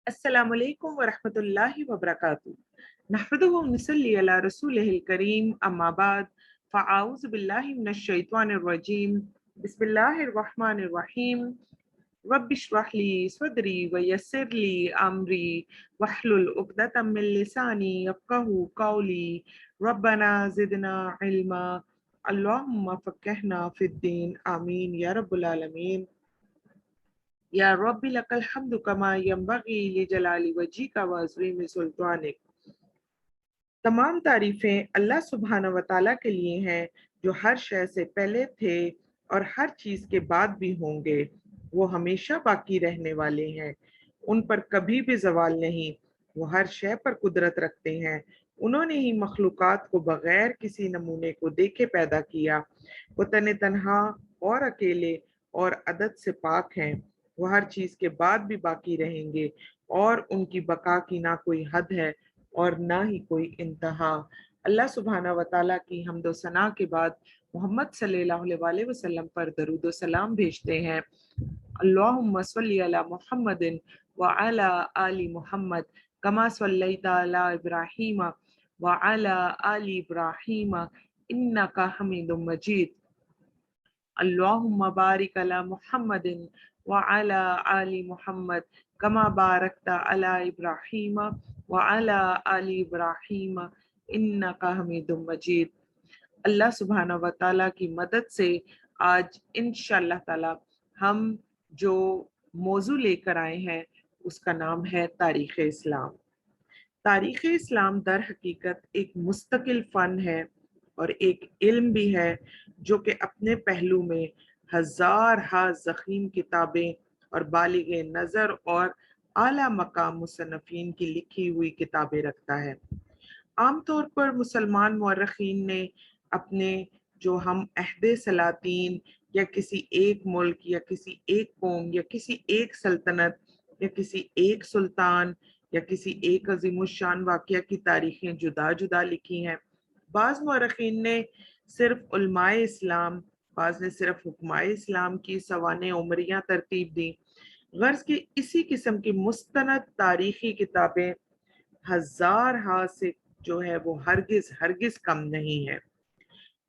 अस्सलामु अलैकुम व रहमतुल्लाहि व बरकातुहू। नहमदुहु व नुसल्ली अला रसूलिहिल करीम, अम्मा बाद, फ़अऊज़ु बिल्लाहि मिनश शैतानिर रजीम। बिस्मिल्लाहिर रहमानिर रहीम। रब्बि इश्रह ली सदरी व यस्सिर ली अमरी वहलुल उक़दतम मिन लिसानी यफ़क़हू क़ौली। रब्बना ज़िदना इल्मा। अल्लाहुम्मा फ़क़्हिना फ़िद्दीन। आमीन या रब्बल आलमीन। या रब्बी लकल हम्दु कमा यंबगी लिजलाली वजीका व अज़ीम सुल्तानिक। तमाम तारीफ़ें अल्लाह सुब्हानहू व तआला के लिए हैं जो हर शय से पहले थे और हर चीज़ के बाद भी होंगे। वो हमेशा बाकी रहने वाले हैं, उन पर कभी भी ज़वाल नहीं। वो हर शय पर कुदरत रखते हैं। उन्होंने ही मखलूक़ात को बग़ैर किसी नमूने को देखे पैदा किया। वो तने तन्हा और अकेले और अदद से पाक हैं। वो हर चीज़ के बाद भी बाकी रहेंगे और उनकी बका की ना कोई हद है और ना ही कोई इंतहा। अल्लाह सुब्हाना व तआला की हम्द व सना के बाद मोहम्मद सल्लल्लाहु अलैहि वसल्लम पर दरूद व सलाम भेजते हैं। अल्लाहुम्मा सल्ली अला मुहम्मदिन व अला आलि मुहम्मद कमा सल्लैता अला इब्राहीम व अला आलि इब्राहीम इन्नका हमीदुम मजीद। अल्लाहुम्मा बारिक अला मुहम्मदिन व अला आलि मुहम्मद कमा बारकता अला इब्राहीम व अला आलि इब्राहीम इन्नका हमीदुम मजीद। अल्लाह सुब्हाना व तआला की मदद से आज इंशाअल्लाह ताला हम जो मौजू लेकर आए हैं उसका नाम है तारीख़ इस्लाम। तारीख़ इस्लाम दर हकीकत एक मुस्तकिल फ़न है और एक इल्म भी है जो कि अपने पहलू में हजार हा ज़ख़ीम किताबें और बालिग़ नज़र और आला मकाम मुसन्निफ़ीन की लिखी हुई किताबें रखता है। आमतौर पर मुसलमान मौरख़ीन ने अपने जो हम अहद सलातीन या किसी एक मुल्क या किसी एक कौम या किसी एक सल्तनत या किसी एक सुल्तान या किसी एक अज़ीमुश्शान वाक़या की तारीखें जुदा जुदा लिखी हैं। बाज़ मौरख़ीन ने सिर्फ उलमाए इस्लाम, बाज़ ने सिर्फ हुक्माए इस्लाम की सवाने उमरियाँ तरतीब दी। गर्ज़ कि इसी किस्म की मुस्तनद तारीख़ी किताबें हजार हा से जो है वो हरगिज़ हरगिज़ कम नहीं है।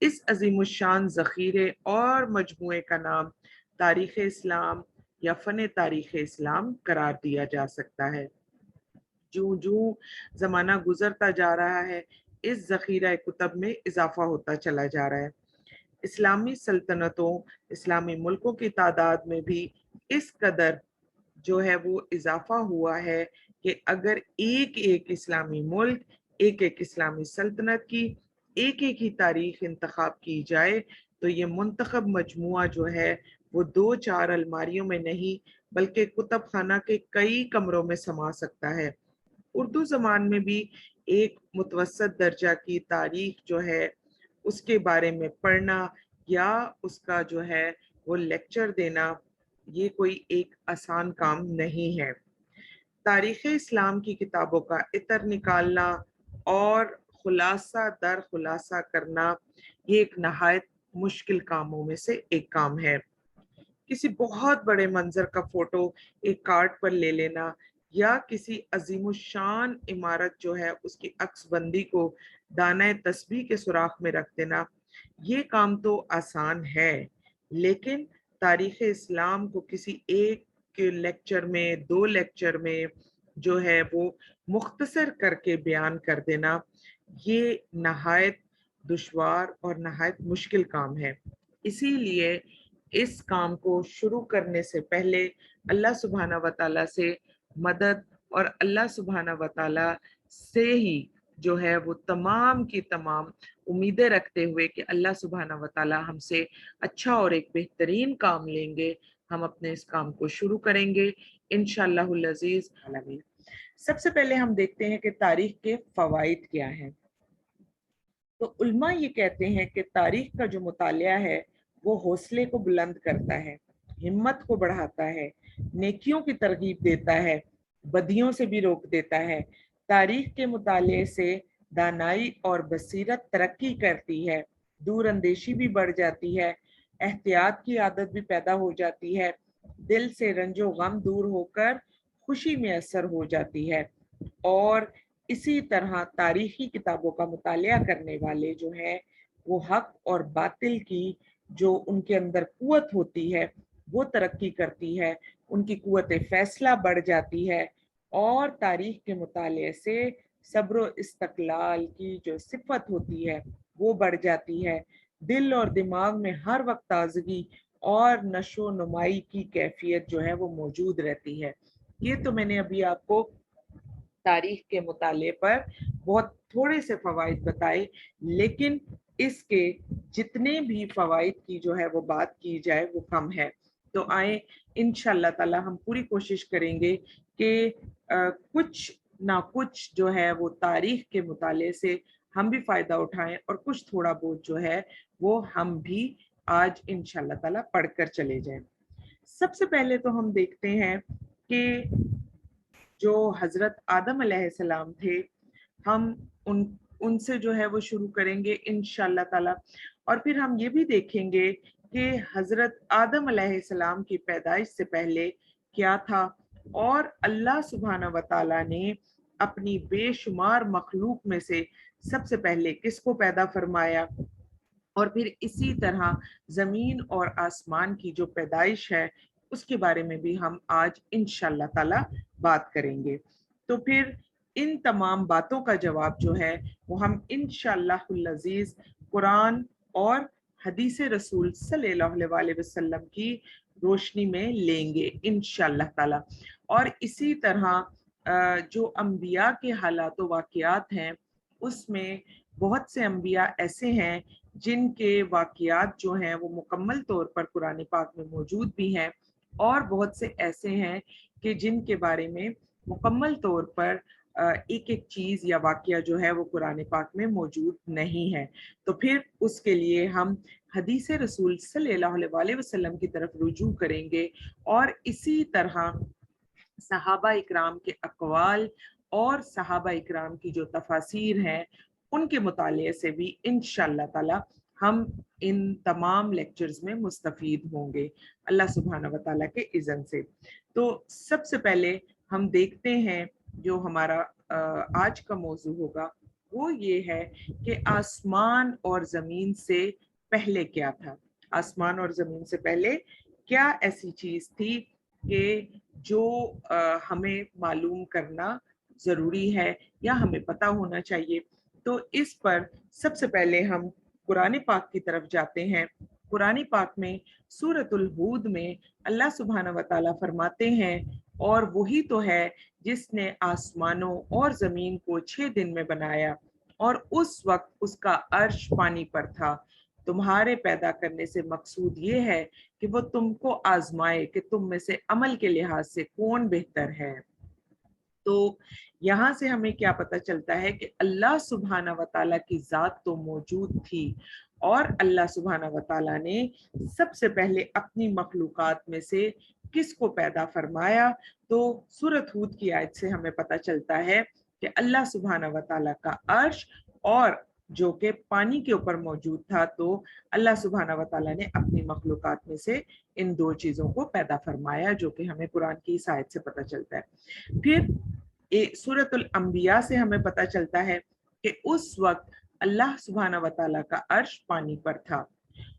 इस अज़ीमुश्शान ज़ख़ीरे और मजमूए का नाम तारीख़ इस्लाम या फ़न तारीख़ इस्लाम करार दिया जा सकता है। जूँ जूँ ज़माना गुज़रता जा रहा है, इस ज़ख़ीरा कुतब में इज़ाफ़ा होता चला जा रहा है। इस्लामी सल्तनतों, इस्लामी मुल्कों की तादाद में भी इस कदर जो है वो इज़ाफ़ा हुआ है कि अगर एक-एक इस्लामी मुल्क, एक-एक इस्लामी सल्तनत की एक-एक ही तारीख़ इंतख़ाब की जाए, तो ये मुंतख़ब मजमूआ जो है वो 2-4 अलमारियों में नहीं बल्कि कुतुब खाना के कई कमरों में समा सकता है। उर्दू ज़बान में भी एक मुतवस्सत दर्जा की तारीख़ जो है उसके बारे में पढ़ना या उसका जो है वो लेक्चर देना, ये कोई एक आसान काम नहीं है। तारीख़ इस्लाम की किताबों का इतर निकालना और खुलासा दर खुलासा करना, ये एक नहायत मुश्किल कामों में से एक काम है। किसी बहुत बड़े मंजर का फोटो एक कार्ड पर ले लेना या किसी अजीमुशान इमारत जो है उसकी अक्सबंदी को दाना तस्बीह के सुराख में रख देना, ये काम तो आसान है, लेकिन तारीख़ इस्लाम को किसी एक के लेक्चर में, 2 लेक्चर में जो है वो मुख्तसर करके बयान कर देना, ये नहायत दुश्वार और नहायत मुश्किल काम है। इसीलिए इस काम को शुरू करने से पहले अल्लाह सुब्हाना व तआला से मदद और अल्लाह सुब्हाना व तआला से ही जो है वो तमाम की तमाम उम्मीदें रखते हुए कि अल्लाह सुब्हाना व तआला हमसे अच्छा और एक बेहतरीन काम लेंगे, हम अपने इस काम को शुरू करेंगे इंशाअल्लाहुल अज़ीज़ आमीन। सबसे पहले हम देखते हैं कि तारीख़ के फ़वाइद क्या हैं। तो उल्मा ये कहते हैं कि तारीख़ का जो मुतालिया है वो हौसले को बुलंद करता है, हिम्मत को बढ़ाता है, नेकियों की तरगीब देता है, बदियों से भी रोक देता है। तारीख़ के मुताले से दानाई और बसीरत तरक्की करती है, दूर अंदेशी भी बढ़ जाती है, एहतियात की आदत भी पैदा हो जाती है, दिल से रंजो गम दूर होकर खुशी मैसर हो जाती है। और इसी तरह तारीखी किताबों का मुतालिया करने वाले जो हैं वो हक और बातिल की जो उनके अंदर कुव्वत होती है वो तरक्की करती है, उनकी कुव्वत फैसला बढ़ जाती है, और तारीख के मुताले से सब्र इस्तक़लाल की जो सिफत होती है वो बढ़ जाती है। दिल और दिमाग में हर वक्त ताजगी और नशो नुमाई की कैफियत जो है वो मौजूद रहती है। ये तो मैंने अभी आपको तारीख के मुताले पर बहुत थोड़े से फवाइद बताए, लेकिन इसके जितने भी फवाइद की जो है वो बात की जाए वो कम है। तो आए इंशाल्लाह ताला हम पूरी कोशिश करेंगे कि कुछ ना कुछ जो है वो तारीख के मुताले से हम भी फ़ायदा उठाएं, और कुछ थोड़ा बहुत जो है वो हम भी आज इंशाल्लाह ताला पढ़कर चले जाएं। सबसे पहले तो हम देखते हैं कि जो हजरत आदम अलैहिस्सलाम थे, हम उनसे जो है वो शुरू करेंगे इंशाल्लाह ताला, और फिर हम ये भी देखेंगे कि हजरत आदम अलैहिस्सलाम की पैदाइश से पहले क्या था, और अल्लाह सुब्हाना व तआला ने अपनी बेशुमार मखलूक में से सबसे पहले किसको पैदा फरमाया, और फिर इसी तरह जमीन और आसमान की जो पैदाइश है उसके बारे में भी हम आज इंशाल्लाह ताला बात करेंगे। तो फिर इन तमाम बातों का जवाब जो है वो हम इंशाअल्लाहुल अज़ीज़ कुरान और हदीस रसूल सल्लल्लाहु अलैहि वसल्लम की रोशनी में लेंगे इंशाअल्लाह ताला। और इसी तरह जो अंबिया के हालात व वाक़ियात हैं उसमें बहुत से अंबिया ऐसे हैं जिनके वाक़ियात जो हैं वो मुकम्मल तौर पर कुरान पाक में मौजूद भी हैं, और बहुत से ऐसे हैं कि जिनके बारे में मुकम्मल तौर पर एक एक चीज़ या वाक़या जो है वो कुरान पाक में मौजूद नहीं है। तो फिर उसके लिए हम हदीस रसूल सल्लल्लाहु अलैहि वसल्लम की तरफ रुजू करेंगे, और इसी तरह सहाबा इकराम के अक़वाल और सहाबा इकराम की जो तफासीर हैं उनके मुताले से भी इंशाअल्लाह ताला हम इन तमाम लेक्चर्स में मुस्तफ़ीद होंगे अल्लाह सुब्हाना व तआला के इज़्न से। तो सबसे पहले हम देखते हैं जो हमारा आज का मौजू होगा वो ये है कि आसमान और ज़मीन से पहले क्या था। आसमान और ज़मीन से पहले क्या ऐसी चीज़ थी कि जो हमें मालूम करना ज़रूरी है या हमें पता होना चाहिए। तो इस पर सबसे पहले हम कुरान पाक की तरफ जाते हैं। कुरान पाक में सूरतुल हूद में अल्लाह सुब्हाना व तआला फरमाते हैं, और वही तो है जिसने आसमानों और ज़मीन को 6 दिन में बनाया, और उस वक्त उसका अर्श पानी पर था। तुम्हारे पैदा करने से मकसूद ये है कि वो तुमको आजमाए कि तुम में से अमल के लिहाज से कौन बेहतर है। तो यहाँ से हमें क्या पता चलता है कि अल्लाह सुब्हाना व तआला की ज़ात तो मौजूद थी, और अल्लाह सुब्हाना व तआला ने सबसे पहले अपनी मखलूकात में से किसको पैदा फरमाया। तो सूरत हूद की आयत से हमें पता चलता है कि अल्लाह सुब्हाना व तआला का अर्श और जो कि पानी के ऊपर मौजूद था, तो अल्लाह सुब्हाना व तआला ने अपनी मखलूकात में से इन दो चीज़ों को पैदा फरमाया, जो कि हमें कुरान की इस आयत से पता चलता है। फिर सूरतुल अंबिया से हमें पता चलता है कि उस वक्त अल्लाह सुब्हाना व तआला का अर्श पानी पर था,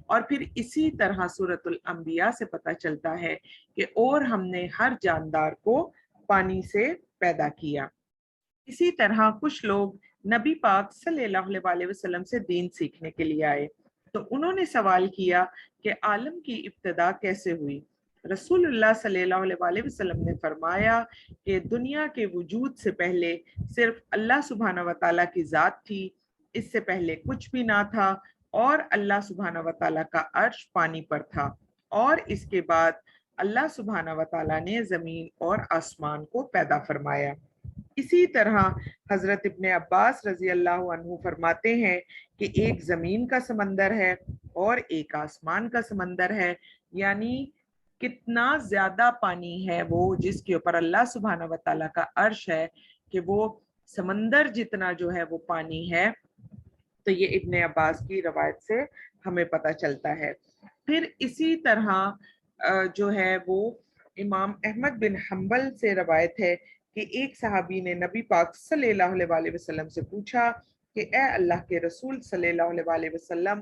और फिर इसी तरह सूरतुल अंबिया से पता चलता है कि और हमने हर जानदार को पानी से पैदा किया। इसी तरह कुछ लोग नबी पाक सल्लल्लाहु अलैहि वसल्लम से दीन सीखने के लिए आए, तो उन्होंने सवाल किया कि आलम की इब्तिदा कैसे हुई। रसूलुल्लाह सल्लल्लाहु अलैहि वसल्लम ने फरमाया कि दुनिया के वजूद से पहले सिर्फ अल्लाह सुब्हाना व तआला की ज़ात थी, इससे पहले कुछ भी ना था, और अल्लाह सुब्हाना व तआला का अर्श पानी पर था, और इसके बाद अल्लाह सुब्हाना व तआला ने ज़मीन और आसमान को पैदा फरमाया। इसी तरह हजरत इब्ने अब्बास रजी अल्लाह अन्हु फरमाते हैं कि एक जमीन का समंदर है और एक आसमान का समंदर है, यानी कितना ज्यादा पानी है वो जिसके ऊपर अल्लाह सुब्हाना व तआला का अर्श है कि वो समंदर जितना जो है वो पानी है। तो ये इब्ने अब्बास की रवायत से हमें पता चलता है। फिर इसी तरह जो है वो امام احمد بن حنبل سے روایت ہے کہ ایک صحابی نے نبی پاک صلی اللہ علیہ وسلم سے پوچھا کہ اے اللہ کے رسول صلی اللہ علیہ وسلم،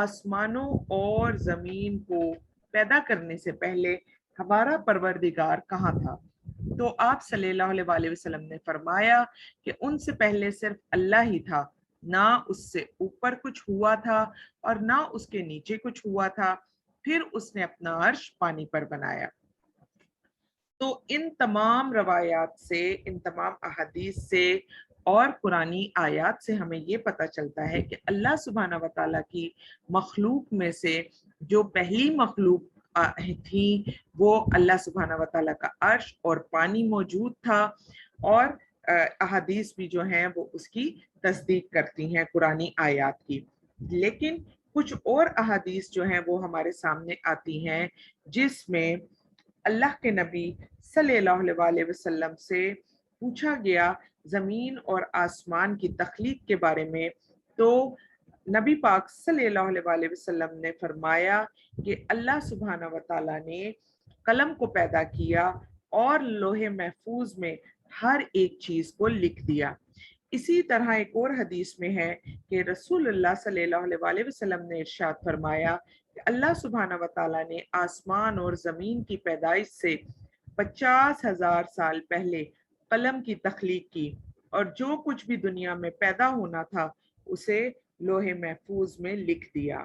آسمانوں اور زمین کو پیدا کرنے سے پہلے ہمارا پروردگار کہاں تھا؟ تو آپ صلی اللہ علیہ وسلم نے فرمایا کہ ان سے پہلے صرف اللہ ہی تھا، نہ اس سے اوپر کچھ ہوا تھا اور نہ اس کے نیچے کچھ ہوا تھا، پھر اس نے اپنا عرش پانی پر بنایا۔ تو ان تمام روایات سے، ان تمام احادیث سے اور قرآنی آیات سے ہمیں یہ پتہ چلتا ہے کہ اللہ سبحانہ و تعالیٰ کی مخلوق میں سے جو پہلی مخلوق تھی وہ اللہ سبحانہ و تعالیٰ کا عرش اور پانی موجود تھا، اور احادیث بھی جو ہیں وہ اس کی تصدیق کرتی ہیں قرآنی آیات کی۔ لیکن کچھ اور احادیث جو ہیں وہ ہمارے سامنے آتی ہیں جس میں اللہ کے نبی صلی اللہ علیہ وسلم سے پوچھا گیا زمین اور آسمان کی تخلیق کے بارے میں، تو نبی پاک صلی اللہ علیہ وسلم نے فرمایا کہ اللہ سبحانہ و تعالیٰ نے قلم کو پیدا کیا اور لوح محفوظ میں ہر ایک چیز کو لکھ دیا۔ اسی طرح ایک اور حدیث میں ہے کہ رسول اللہ صلی اللہ علیہ وسلم نے ارشاد فرمایا کہ اللہ سبحانہ و تعالیٰ نے آسمان اور زمین کی پیدائش سے 50,000 سال پہلے قلم کی تخلیق کی، اور جو کچھ بھی دنیا میں پیدا ہونا تھا اسے لوح محفوظ میں لکھ دیا۔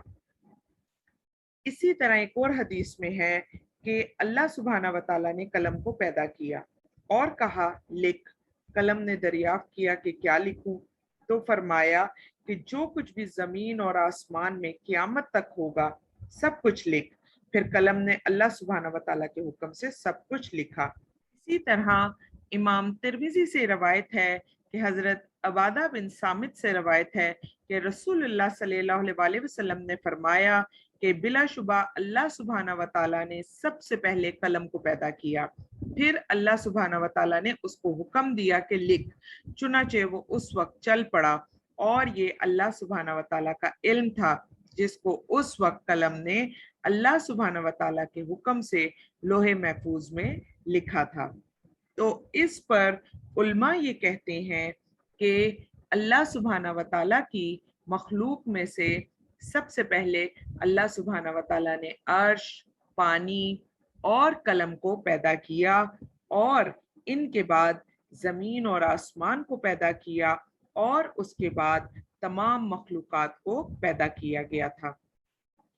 اسی طرح ایک اور حدیث میں ہے کہ اللہ سبحانہ و تعالیٰ نے قلم کو پیدا کیا اور کہا لکھ۔ قلم نے دریافت کیا کہ کیا لکھوں، تو فرمایا کہ جو کچھ بھی زمین اور آسمان میں قیامت تک ہوگا سب کچھ لکھ۔ پھر قلم نے اللہ سبحانہ و تعالیٰ کے حکم سے سب کچھ لکھا۔ اسی طرح امام ترمذی سے روایت ہے کہ حضرت عبادہ بن صامت سے روایت ہے کہ رسول اللہ صلی اللہ علیہ وسلم نے فرمایا کہ بلا شبہ اللہ سبحانہ و تعالیٰ نے سب سے پہلے قلم کو پیدا کیا، پھر اللہ سبحانہ و تعالیٰ نے اس کو حکم دیا کہ لکھ، چنانچہ وہ اس وقت چل پڑا، اور یہ اللہ سبحانہ و تعالیٰ کا علم تھا جس کو اس وقت قلم نے اللہ سبحانہ و تعالیٰ کے حکم سے لوح محفوظ میں لکھا تھا۔ تو اس پر علماء یہ کہتے ہیں کہ اللہ سبحانہ و تعالیٰ کی مخلوق میں سے سب سے پہلے اللہ سبحانہ و تعالیٰ نے عرش، پانی اور قلم کو پیدا کیا، اور ان کے بعد زمین اور آسمان کو پیدا کیا، اور اس کے بعد تمام مخلوقات کو پیدا کیا گیا تھا۔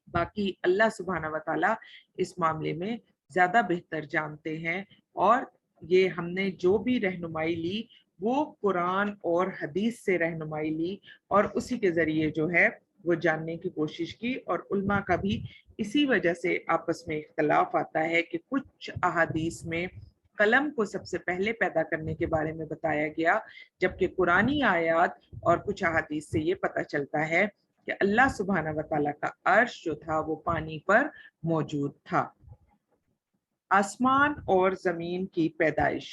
باقی اللہ سبحانہ و تعالیٰ اس معاملے میں زیادہ بہتر جانتے ہیں، اور یہ ہم نے جو بھی رہنمائی لی وہ قرآن اور حدیث سے رہنمائی لی، اور اسی کے ذریعے جو ہے وہ جاننے کی کوشش کی۔ اور علماء کا بھی اسی وجہ سے آپس میں اختلاف آتا ہے کہ کچھ احادیث میں قلم کو سب سے پہلے پیدا کرنے کے بارے میں بتایا گیا، جبکہ قرآنی آیات اور کچھ احادیث سے یہ پتہ چلتا ہے کہ اللہ سبحانہ و تعالیٰ کا عرش جو تھا وہ پانی پر موجود تھا۔ آسمان اور زمین کی پیدائش۔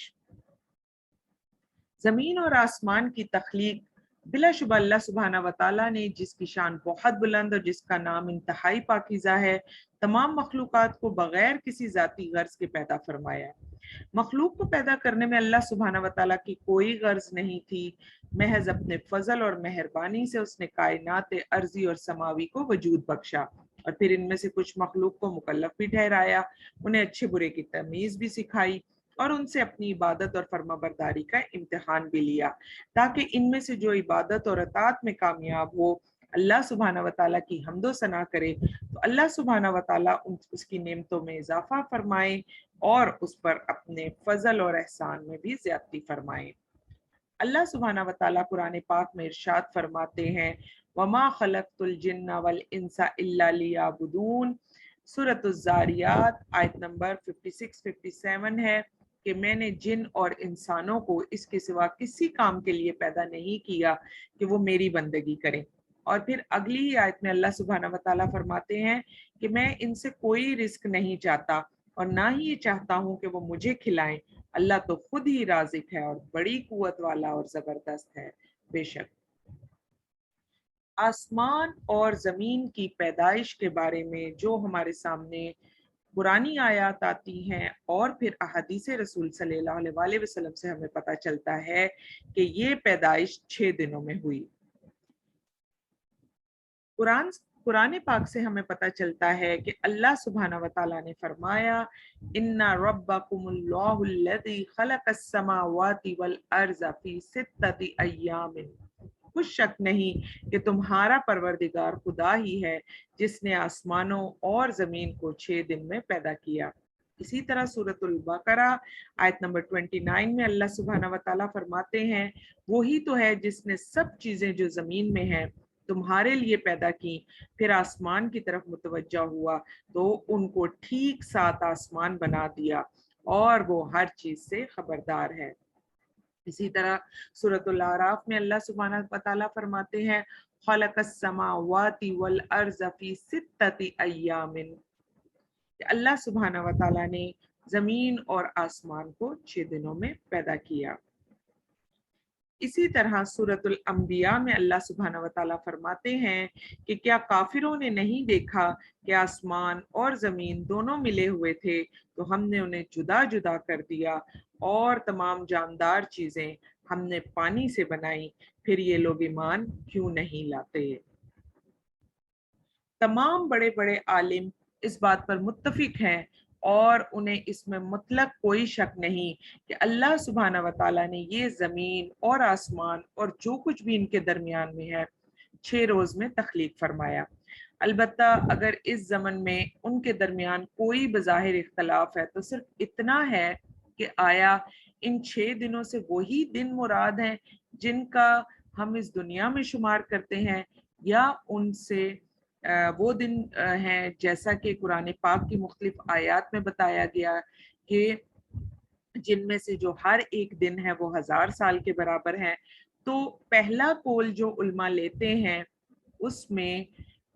زمین اور آسمان کی تخلیق بلا شبہ اللہ سبحانہ و تعالیٰ نے، جس کی شان بہت بلند اور جس کا نام انتہائی پاکیزہ ہے، تمام مخلوقات کو بغیر کسی ذاتی غرض کے پیدا فرمایا۔ مخلوق کو پیدا کرنے میں اللہ سبحانہ و تعالیٰ کی کوئی غرض نہیں تھی، محض اپنے فضل اور مہربانی سے اس نے کائنات ارضی اور سماوی کو وجود بخشا، اور پھر ان میں سے کچھ مخلوق کو مکلف بھی ٹھہرایا، انہیں اچھے برے کی تمیز بھی سکھائی، اور ان سے اپنی عبادت اور فرما برداری کا امتحان بھی لیا، تاکہ ان میں سے جو عبادت اور اطاعت میں کامیاب ہو، اللہ سبحانہ و تعالیٰ کی حمد و ثنا کرے، تو اللہ سبحانہ و تعالیٰ اس کی نعمتوں میں اضافہ فرمائے اور اس پر اپنے فضل اور احسان میں بھی زیادتی فرمائے۔ اللہ سبحانہ و تعالیٰ قرآن پاک میں ارشاد فرماتے ہیں وَمَا خَلَقْتُ الْجِنَّ وَالْإِنسَ إِلَّا لِيَعْبُدُونَ۔ سورۃ الذاریات آیت نمبر 56-57 ہے کہ میں نے جن اور انسانوں کو اس کے سوا کسی کام کے لیے پیدا نہیں کیا کہ وہ میری بندگی کریں۔ اور پھر اگلی ہی آیت میں اللہ سبحانہ و تعالیٰ فرماتے ہیں کہ میں ان سے کوئی رزق نہیں چاہتا اور نہ ہی یہ چاہتا ہوں کہ وہ مجھے کھلائیں، اللہ تو خود ہی رازق ہے اور بڑی قوت والا اور زبردست ہے۔ بے شک آسمان اور زمین کی پیدائش کے بارے میں جو ہمارے سامنے पुरानी आयत आती हैं और फिर अहादीस रसूल सल्लल्लाहु अलैहि वसल्लम से हमें पता चलता है कि ये पैदाइश 6 दिनों में हुई। कुरान पाक से हमें पता चलता है कि अल्लाह सुब्हाना व तआला ने फरमाया, इन्ना रब्बकुमुल्लाहुल्लज़ी खलक़स समावाति वल अर्ज़ फी सित्तति अय्यामिन, कुछ शक नहीं कि तुम्हारा परवरदिगार खुदा ही है जिसने आसमानों और जमीन को 6 दिन में पैदा किया। इसी तरह सूरतुल बकरा आयत नंबर 29 में अल्लाह सुब्हाना व तआला फरमाते हैं, वही तो है जिसने सब चीजें जो जमीन में हैं तुम्हारे लिए पैदा की, फिर आसमान की तरफ मुतवज्जा हुआ तो उनको ठीक 7 आसमान बना दिया और वो हर चीज से खबरदार है। इसी तरह सूरतुल आराफ में अल्लाह सुब्हानहू व तआला फरमाते हैं, खलक़स समावाति वल अर्ज़ फी सित्तति अय्यामिन, अल्लाह सुब्हानहू व तआला ने जमीन और आसमान को 6 दिनों में पैदा किया। इसी तरह सूरतुल अंबिया में अल्लाह सुब्हानहू व तआला फरमाते हैं कि क्या काफिरों ने नहीं देखा कि आसमान और जमीन दोनों मिले हुए थे तो हमने उन्हें जुदा जुदा कर दिया और तमाम जानदार चीजें हमने पानी से बनाई, फिर ये लोग ईमान क्यों नहीं लाते। तमाम बड़े बड़े आलिम इस बात पर मुत्तफिक हैं और उन्हें इसमें मुतलक कोई शक नहीं कि अल्लाह सुब्हाना व तआला ने ये ज़मीन और आसमान और जो कुछ भी इनके दरमियान में है 6 रोज़ में तख्लीक फरमाया। अलबत्ता अगर इस ज़मन में उनके दरमियान कोई बज़ाहिर इख्तलाफ है तो सिर्फ इतना है कि आया इन 6 दिनों से वही दिन मुराद हैं जिनका हम इस दुनिया में शुमार करते हैं, या उनसे वो दिन हैं जैसा कि कुरान पाक की मुख्तलिफ आयात में बताया गया कि जिनमें से जो हर एक दिन है वो 1000 साल के बराबर है। तो पहला कौल जो उल्मा लेते हैं उसमें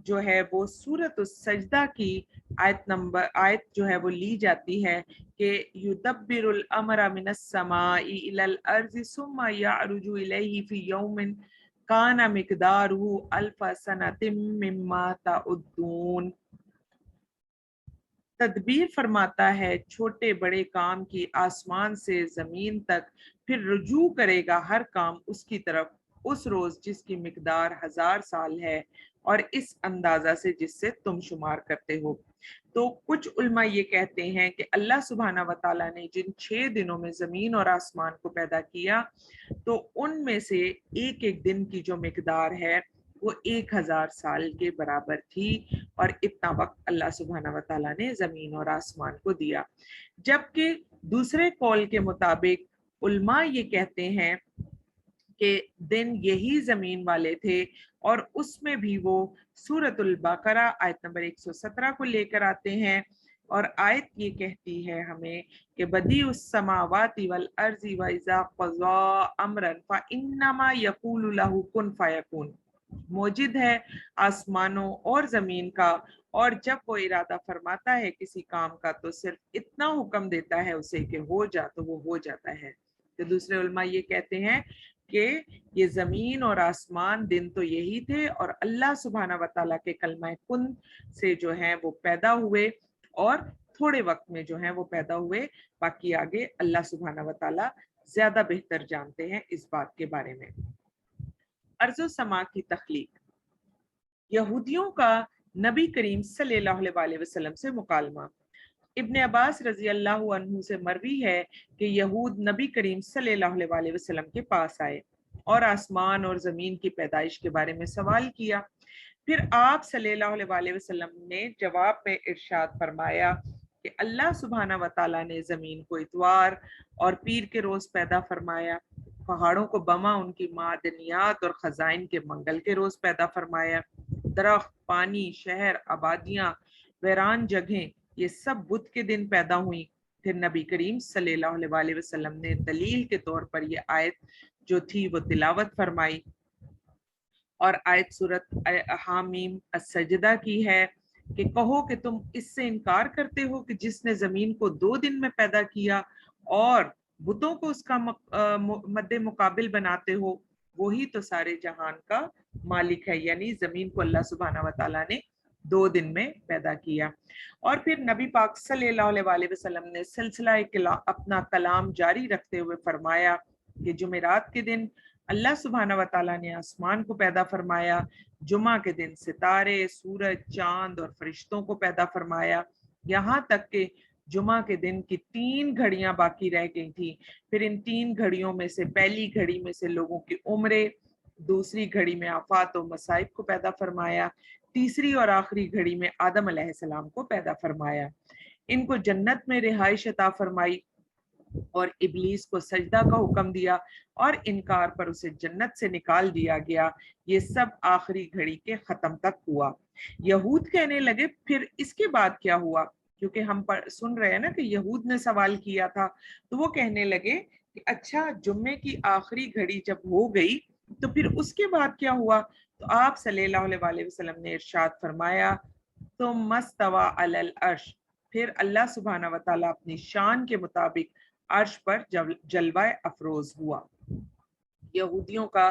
जो है वो सूरत सजदा की आयत जो है वो ली जाती है कि युदब्बिरुल अमरा मिनस समाई इलल अर्ज़ि सुम्मा यअरुजु इलैहि फी यौमिन काना मिक़दारुहु अल्फ़ सनतिम मिम्मा तउद्दून। तदबीर फरमाता है छोटे बड़े काम की आसमान से जमीन तक, फिर रुजू करेगा हर काम उसकी तरफ उस रोज जिसकी मिकदार 1000 साल है, और इस अंदाजा से जिससे तुम शुमार करते हो। तो कुछ उल्मा ये कहते हैं कि अल्लाह सुब्हाना व तआला ने जिन 6 दिनों में जमीन और आसमान को पैदा किया तो उनमें से एक एक दिन की जो मिकदार है वो 1000 साल के बराबर थी, और इतना वक्त अल्लाह सुब्हाना व तआला ने जमीन और आसमान को दिया। जबकि दूसरे कौल के मुताबिक उल्मा ये कहते हैं कि दिन यही जमीन वाले थे, और उसमें भी वो सूरतुल बकरा आयत नंबर 117 को लेकर आते हैं, और आयत ये कहती है हमें कि बदीउस समावाति वल अर्ज़ि व इज़ा क़ज़ा अमरन फ़इन्नमा यक़ूलु लहु कुन फ़यकून, मौजूद है आसमानों और जमीन का, और जब वो इरादा फरमाता है किसी काम का तो सिर्फ इतना हुक्म देता है उसे कि हो जा, तो वो हो जाता है। तो दूसरे उल्मा ये कहते हैं कि ये जमीन और आसमान दिन तो यही थे और अल्लाह सुब्हाना व तआला के कलमा कुन से जो हैं वो पैदा हुए, और थोड़े वक्त में जो हैं वो पैदा हुए, बाकी आगे अल्लाह सुब्हाना व तआला ज्यादा बेहतर जानते हैं इस बात के बारे में। अर्ज़ो समा की तख्लीक। यहूदियों का नबी करीम सल्लल्लाहु अलैहि वसल्लम से मुकालमा। इब्न अब्बास रजी अल्लाह अन्हु से मरवी है कि यहूद नबी करीम सल्लल्लाहु अलैहि वसल्लम के पास आए और आसमान और ज़मीन की पैदाइश के बारे में सवाल किया। फिर आप सल्लल्लाहु अलैहि वसल्लम ने जवाब में इरशाद फरमाया कि अल्लाह सुब्हाना व तआला ने ज़मीन को इतवार और पीर के रोज़ पैदा फरमाया, पहाड़ों को बमा उनकी मादनियात और खजाइन के मंगल के रोज़ पैदा फरमाया, दरख्त, पानी, शहर, आबादियाँ, वैरान जगहें ये सब बुध के दिन पैदा हुई। फिर नबी करीम सल्लल्लाहु अलैहि वसल्लम ने दलील के तौर पर ये आयत जो थी वो तिलावत फरमाई, और आयत सूरत हामीम as-सजदा की है कि कहो कि तुम इससे इनकार करते हो कि जिसने जमीन को 2 दिन में पैदा किया और बुतों को उसका मद्दे मुकाबिल बनाते हो, वही तो सारे जहान का मालिक है। यानी जमीन को अल्लाह सुब्हाना व तआला ने 2 दिन में पैदा किया। और फिर नबी पाक सल्लल्लाहु अलैहि वसल्लम ने सिलसिला अपना कलाम जारी रखते हुए फरमाया कि जुमेरात के दिन अल्लाह सुब्हानहू व तआला ने आसमान को पैदा फरमाया, जुमा के दिन सितारे, सूरज, चांद और फरिश्तों को पैदा फरमाया, यहाँ तक कि जुमा के दिन की 3 घड़ियां बाकी रह गई थी। फिर इन 3 घड़ियों में से पहली घड़ी में से लोगों की उम्रें, दूसरी घड़ी में आफात और मसाइब को पैदा फरमाया, तीसरी और आखिरी घड़ी में आदम अलैहिस्सलाम को पैदा फरमाया। इनको जन्नत में रिहाइश अता फरमाई और इब्लीस को सजदा का हुक्म दिया और इनकार पर उसे जन्नत से निकाल दिया गया। ये सब आखिरी घड़ी के खत्म तक हुआ। यहूद कहने लगे फिर इसके बाद क्या हुआ, क्योंकि हम सुन रहे हैं ना कि यहूद ने सवाल किया था, तो वो कहने लगे कि अच्छा जुम्मे की आखिरी घड़ी जब हो गई तो फिर उसके बाद क्या हुआ। तो आप सल्लल्लाहु अलैहि वसल्लम ने इरशाद फरमाया तो मस्तवा अलल अर्श, फिर अल्लाह सुब्हानहू व तआला अपनी शान के मुताबिक अर्श पर जलवा अफरोज हुआ। यहूदियों का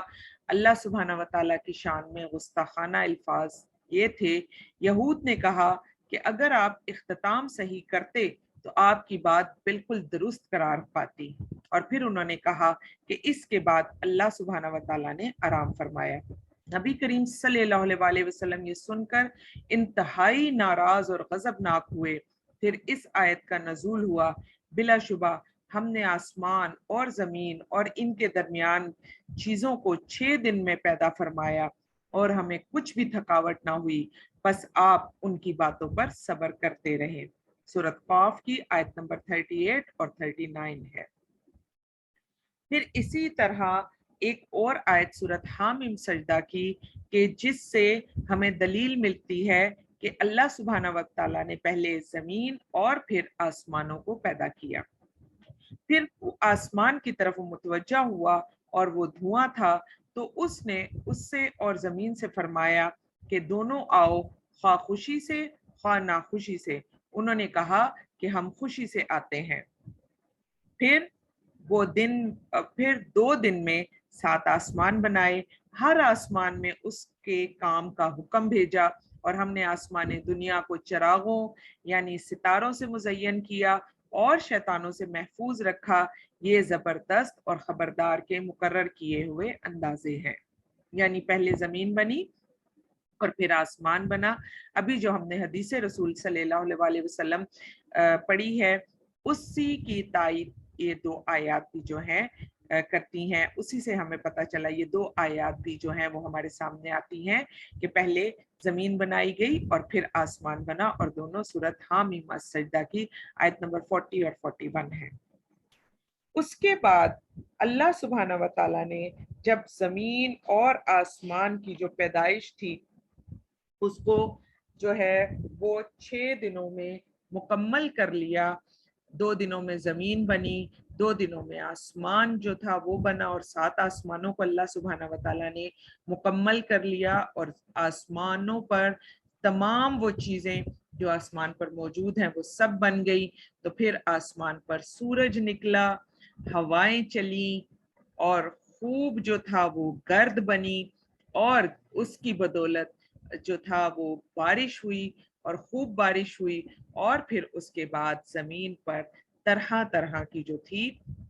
अल्लाह सुब्हानहू व तआला की शान में गुस्ताखाना अल्फाज ये थे। यहूद ने कहा कि अगर आप इख्तिताम सही करते तो आपकी बात बिल्कुल दुरुस्त करार पाती, और फिर उन्होंने कहा कि इसके बाद अल्लाह सुब्हानहू व तआला ने आराम फरमाया। नबी करीम सल्लल्लाहु अलैहि वसल्लम ये सुनकर इंतहाई नाराज और गजबनाक हुए। फिर इस आयत का नजूल हुआ, बिलाशुबा हमने आसमान और जमीन और इनके दरमियान चीजों को 6 दिन में पैदा फरमाया और हमें कुछ भी थकावट ना हुई, बस आप उनकी बातों पर सब्र करते रहे। सूरत काफ की आयत नंबर 38 और 39 है। फिर इसी तरह एक और आयत सूरत हामीम सजदा की कि जिससे हमें दलील मिलती है कि अल्लाह सुब्हानहू व तआला ने पहले जमीन और फिर आसमानों को पैदा किया। फिर आसमान की तरफ मुतवज्जा हुआ और वो धुआं था, तो उसने उससे और जमीन से फरमाया कि दोनों आओ, ख्वाह खुशी से ख्वाह नाखुशी से। उन्होंने कहा कि हम खुशी से आते हैं। फिर 2 दिन में 7 आसमान बनाए, हर आसमान में उसके काम का हुक्म भेजा, और हमने आसमान दुनिया को चरागों यानी सितारों से मुज़य्यन किया और शैतानों से महफूज रखा। ये जबरदस्त और खबरदार के मुकर्रर किए हुए अंदाजे हैं। यानी पहले जमीन बनी और फिर आसमान बना। अभी जो हमने हदीस रसूल सल्लल्लाहु अलैहि वसल्लम पढ़ी है, उसी की तायीद ये 2 आयत भी जो हैं करती हैं। उसी से हमें पता चला, ये 2 आयत भी जो हैं वो हमारे सामने आती हैं कि पहले जमीन बनाई गई और फिर आसमान बना, और दोनों सूरत हामीम सजदा की आयत नंबर 40 और 41 है। उसके बाद अल्लाह सुब्हानहू व तआला ने जब जमीन और आसमान की जो पैदाइश थी उसको जो है वो 6 दिनों में मुकम्मल कर लिया। 2 दिनों में जमीन बनी, 2 दिनों में आसमान जो था वो बना, और 7 आसमानों को अल्लाह सुब्हानहू व तआला ने मुकम्मल कर लिया, और आसमानों पर तमाम वो चीजें जो आसमान पर मौजूद हैं वो सब बन गई। तो फिर आसमान पर सूरज निकला, हवाएं चली, और खूब जो था वो गर्द बनी, और उसकी बदौलत जो था वो बारिश हुई, और खूब बारिश हुई, और फिर उसके बाद जमीन पर तरह तरह की जो थी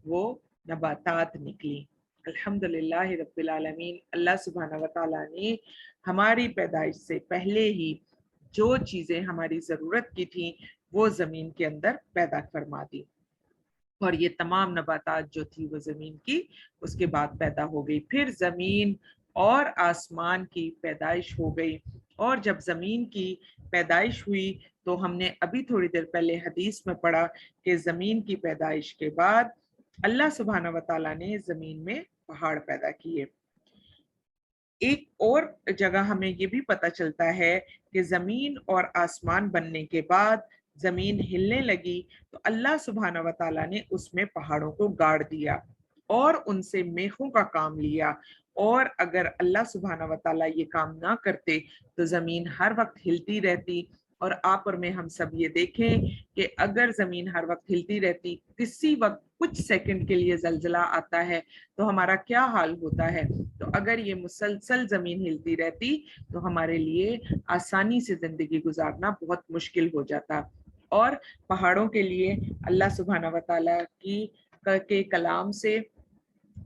वो नबातात निकली। अल्हम्दुलिल्लाह रब्बिल आलमीन, अल्लाह सुब्हानहू व तआला ने हमारी पैदाइश से पहले ही जो चीजें हमारी जरूरत की थी वो जमीन के अंदर पैदा फरमा दी, और ये तमाम नबातात जो थी वो जमीन की उसके बाद पैदा हो गई। फिर जमीन और आसमान की पैदाइश हो गई, और जब जमीन की पैदाइश हुई तो हमने अभी थोड़ी देर पहले हदीस में पढ़ा कि जमीन की पैदाइश के बाद अल्लाह सुब्हानहू व तआला ने जमीन में पहाड़ पैदा किए। एक और जगह हमें ये भी पता चलता है कि जमीन और आसमान बनने के बाद जमीन हिलने लगी तो अल्लाह सुब्हानहू व तआला ने उसमें पहाड़ों को गाड़ दिया और उनसे मेखों का काम लिया, और अगर अल्लाह सुब्हानहू व तआला ये काम ना करते तो जमीन हर वक्त हिलती रहती اور आप और मैं हम सब ये देखें कि अगर ज़मीन हर वक्त हिलती रहती, किसी वक्त कुछ सेकंड के लिए ज़लज़ला आता है तो हमारा क्या हाल होता है। तो अगर ये मुसलसल ज़मीन हिलती रहती तो हमारे लिए आसानी से ज़िंदगी गुजारना बहुत मुश्किल हो जाता। और पहाड़ों के लिए अल्लाह सुब्हाना व तआला के कलाम से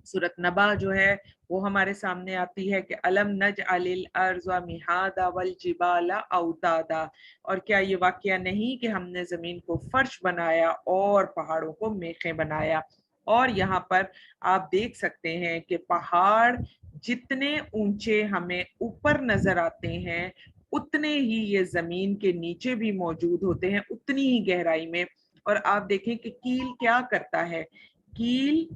सूरत नबा जो है वो हमारे सामने आती है कि अलम नज अलिल अर्ज़ मिहादा वल जिबाला औतादा, और क्या ये वाकया नहीं कि हमने जमीन को फर्श बनाया और पहाड़ों को मेखें बनाया। और यहाँ पर आप देख सकते हैं कि पहाड़ जितने ऊंचे हमें ऊपर नजर आते हैं उतने ही ये जमीन के नीचे भी मौजूद होते हैं, उतनी ही गहराई में। और आप देखें कि कील क्या करता है, कील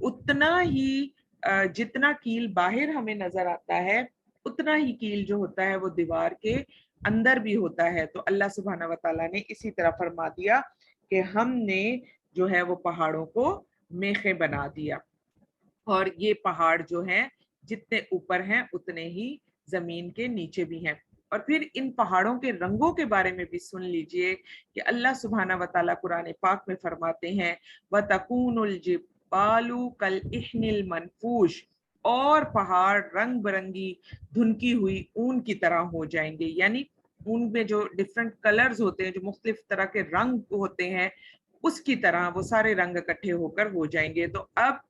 उतना ही जितना कील बाहर हमें नजर आता है उतना ही कील जो होता है वो दीवार के अंदर भी होता है। तो अल्लाह सुब्हाना व तआला ने इसी तरह फरमा दिया कि हमने जो है वो पहाड़ों को मेखे बना दिया, और ये पहाड़ जो हैं जितने ऊपर हैं उतने ही जमीन के नीचे भी हैं। और फिर इन पहाड़ों के रंगों के बारे में भी सुन लीजिए कि अल्लाह सुब्हाना व तआला कुरान पाक में फरमाते हैं व तकूनुल जिबालू कल इहनिल मनफूश, और पहाड़ रंग बिरंगी धुनकी हुई ऊन की तरह हो जाएंगे। यानी ऊन में जो डिफरेंट कलर्स होते हैं, जो मुख्तलिफ तरह के रंग होते हैं, उसकी तरह वो सारे रंग इकट्ठे होकर हो जाएंगे। तो अब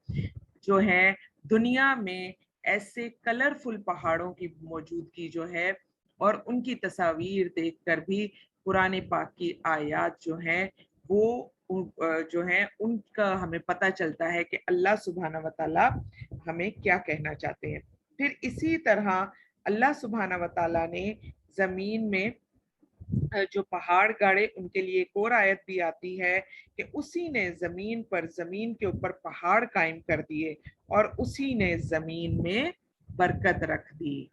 जो है दुनिया में ऐसे कलरफुल पहाड़ों की मौजूदगी जो है और उनकी तस्वीर देखकर भी कुरान पाक की आयत जो हैं वो जो है उनका हमें पता चलता है कि अल्लाह सुब्हाना व तआला हमें क्या कहना चाहते हैं। फिर इसी तरह अल्लाह सुब्हाना व तआला ने जमीन में जो पहाड़ गाड़े उनके लिए एक और आयत भी आती है कि उसी ने जमीन पर जमीन के ऊपर पहाड़ कायम कर दिए और उसी ने जमीन में बरकत रख दी।